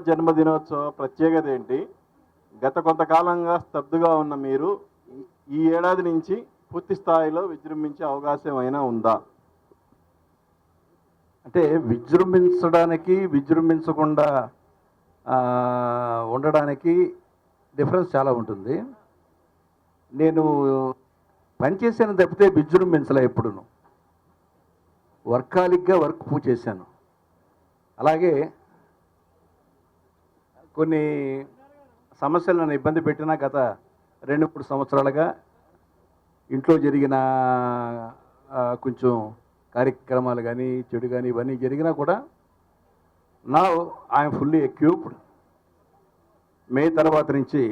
జన్మదినోత్సవ ప్రత్యేకత ఏంటి? గత కొంతకాలంగా స్తబ్దుగా ఉన్న మీరు ఈ ఏడాది నుంచి పూర్తి స్థాయిలో విజృంభించే అవకాశం అయినా ఉందా? అంటే విజృంభించడానికి విజృంభించకుండా ఉండడానికి డిఫరెన్స్ చాలా ఉంటుంది. నేను పనిచేసాను తప్పితే విజృంభించలే ఎప్పుడును. వర్కాలిక్గా వర్క్ చేశాను. అలాగే కొన్ని సమస్యలు నన్ను ఇబ్బంది పెట్టినా గత 2-3 సంవత్సరాలుగా ఇంట్లో జరిగిన కొంచెం కార్యక్రమాలు కానీ చెడు కానీ ఇవన్నీ జరిగినా కూడా నా ఐఎమ్ ఫుల్లీ ఎక్విప్డ్. మే తర్వాత నుంచి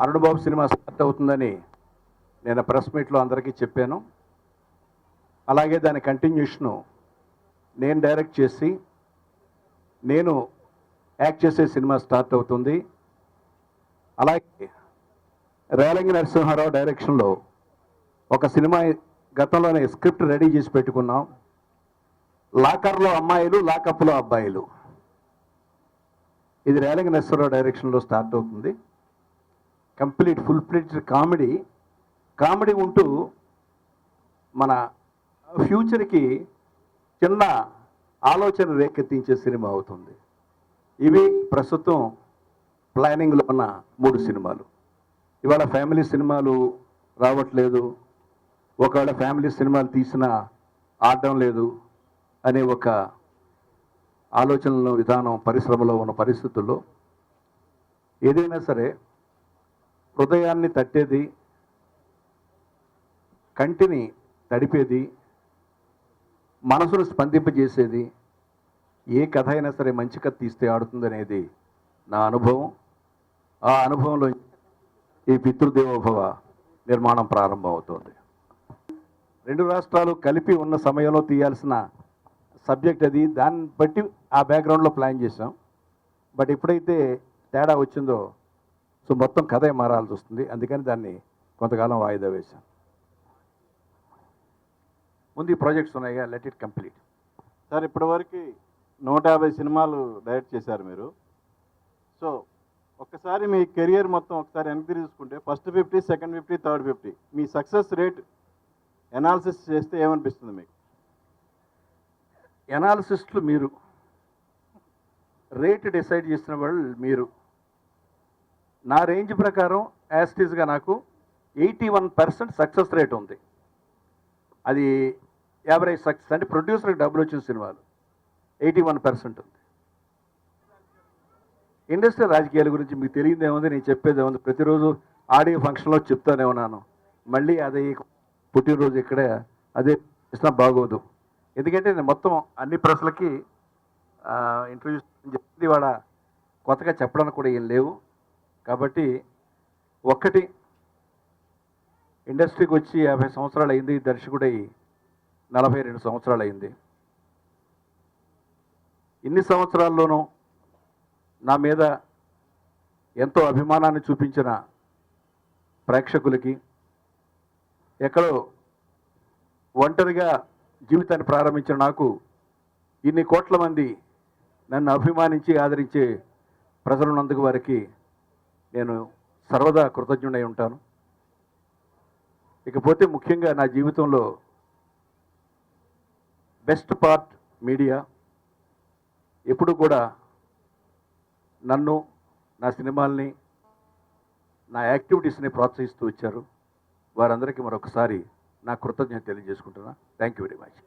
అరుణ్ బాబు సినిమా స్టార్ట్ అవుతుందని నేను ప్రెస్ మీట్లో అందరికీ చెప్పాను. అలాగే దాని కంటిన్యూషను నేను డైరెక్ట్ చేసి నేను యాక్ట్ చేసే సినిమా స్టార్ట్ అవుతుంది. అలాగే రేలంగి నరసింహారావు డైరెక్షన్లో ఒక సినిమా గతంలోనే స్క్రిప్ట్ రెడీ చేసి పెట్టుకున్నాం. లాకర్లో అమ్మాయిలు, లాకప్లో అబ్బాయిలు. ఇది రేలంగి నరసింహారావు డైరెక్షన్లో స్టార్ట్ అవుతుంది. కంప్లీట్ ఫుల్ ఫ్లెడ్జ్డ్ కామెడీ ఉంటూ మన ఫ్యూచర్కి చిన్న ఆలోచన రేకెత్తించే సినిమా అవుతుంది. ఇవి ప్రస్తుతం ప్లానింగ్లో ఉన్న 3 సినిమాలు. ఇవాళ ఫ్యామిలీ సినిమాలు రావట్లేదు, ఒకవేళ ఫ్యామిలీ సినిమాలు తీసినా ఆడడం లేదు అనే ఒక ఆలోచనల విధానం పరిశ్రమలో ఉన్న పరిస్థితుల్లో ఏదైనా సరే హృదయాన్ని తట్టేది, కంటిని తడిపేది, మనసును స్పందింపజేసేది ఏ కథ అయినా సరే మంచి కథ తీస్తే ఆడుతుందనేది నా అనుభవం. ఆ అనుభవంలో ఈ పితృదేవోభవ నిర్మాణం ప్రారంభం అవుతుంది. 2 రాష్ట్రాలు కలిపి ఉన్న సమయంలో తీయాల్సిన సబ్జెక్ట్ అది. దాన్ని బట్టి ఆ బ్యాక్గ్రౌండ్లో ప్లాన్ చేసాం. బట్ ఎప్పుడైతే తేడా వచ్చిందో సో మొత్తం కథే మారాల్సి వస్తుంది. అందుకని దాన్ని కొంతకాలం వాయిదా వేశాం. ముందు ఈ ప్రాజెక్ట్స్ ఉన్నాయిగా, లెట్ ఇట్ కంప్లీట్. సార్, ఇప్పటివరకు 150 సినిమాలు డైరెక్ట్ చేశారు మీరు. సో ఒక్కసారి మీ కెరియర్ మొత్తం ఒకసారి వెనక్కి తీసుకుంటే ఫస్ట్ 50, సెకండ్ 50, థర్డ్ 50 మీ సక్సెస్ రేట్ ఎనాలిసిస్ చేస్తే ఏమనిపిస్తుంది మీకు? ఎనాలిసిస్ట్లు మీరు, రేట్ డిసైడ్ చేసిన వాళ్ళు మీరు. నా రేంజ్ ప్రకారం యాస్టీస్గా నాకు 81% సక్సెస్ రేట్ ఉంది. అది యావరేజ్ సక్సెస్ అంటే ప్రొడ్యూసర్కి డబ్బులు వచ్చిన సినిమాలు 81% ఉంది. ఇండస్ట్రీ రాజకీయాల గురించి మీకు తెలియదేముంది, నేను చెప్పేది ఏముంది, ప్రతిరోజు ఆడియో ఫంక్షన్లో చెప్తానే ఉన్నాను. మళ్ళీ అదే పుట్టినరోజు ఇక్కడ అదే ఇచ్చినా బాగోదు. ఎందుకంటే నేను మొత్తం అన్ని ప్రెస్లకి ఇంటర్వ్యూస్ చెప్పింది వాడ కొత్తగా చెప్పడానికి కూడా ఏం లేవు. కాబట్టి ఒక్కటి, ఇండస్ట్రీకి వచ్చి 50 సంవత్సరాలు అయింది, దర్శకుడై 42 సంవత్సరాలు అయింది. ఇన్ని సంవత్సరాల్లోనూ నా మీద ఎంతో అభిమానాన్ని చూపించిన ప్రేక్షకులకి, ఎక్కడో ఒంటరిగా జీవితాన్ని ప్రారంభించిన నాకు ఇన్ని కోట్ల మంది నన్ను అభిమానించి ఆదరించే ప్రజలున్నందుకు వారికి నేను సర్వదా కృతజ్ఞుడై ఉంటాను. ఇకపోతే ముఖ్యంగా నా జీవితంలో బెస్ట్ పార్ట్ మీడియా. ఎప్పుడు కూడా నన్ను, నా సినిమాల్ని, నా యాక్టివిటీస్ని ప్రోత్సహిస్తూ వచ్చారు. వారందరికీ మరొకసారి నా కృతజ్ఞత తెలియజేసుకుంటున్నా. Thank you very much.